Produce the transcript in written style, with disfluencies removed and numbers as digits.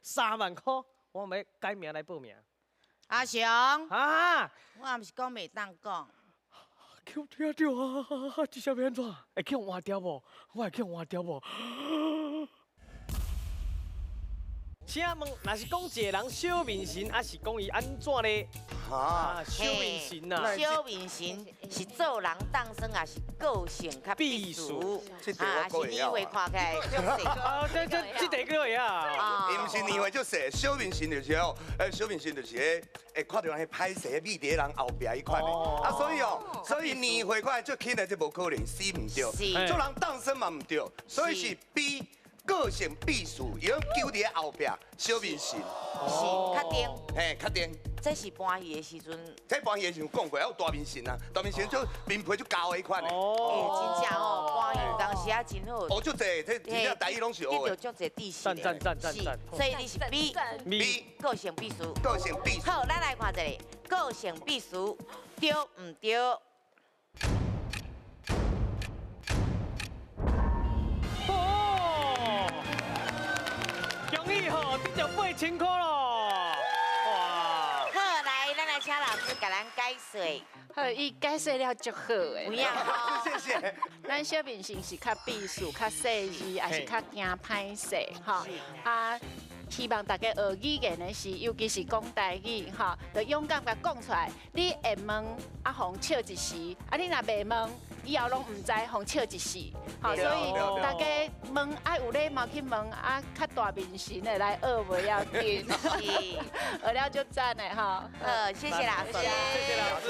3万块，我们要改名来报名。阿雄，啊！我也不是讲袂当讲，去我听着啊！这下要安怎？会去换掉无？我会去换掉无？请问，若是讲一个人小面神，还是讲伊安怎咧？小面神呐，小面神是做人当生，还是个性较避俗？啊，是年岁看起来较细。啊，这第个会啊？伊毋是年岁足细，小面神就是哦，小面神就是会看到人去歹势，秘伫人后壁迄款的。啊，所以年岁看足轻的，这无可能死唔对，做人当生嘛唔对，所以是比。个性避俗，伊讲揪伫后壁，小面神是较顶，嘿，较顶。这是搬戏的时阵，这搬戏的时阵讲过，还有大面神啊，大面神就面皮就高的迄款的。真正哦，搬戏有当时啊真好。哦，足济，这真正台语拢是学的。得到足济知识的。赞！所以你是比个性避俗。个性避俗。好，咱来看一下，个性避俗对唔对？恭喜吼，你就8000块咯！哇！好，来，咱来请老师给咱解说。好，伊解释了足好诶。不要哦。谢谢。咱小面神是较避暑、较细致，还是较惊歹势吼？啊，希望大家学语言的是，尤其是讲台语吼，就勇敢甲讲出来。你会问啊，互笑一时；啊，你若袂问，以后拢唔知，互笑一时。好，所以大家问爱有礼貌去问啊，较大面神的来学袂要紧，学了就赞的吼。谢谢老师。谢谢老师。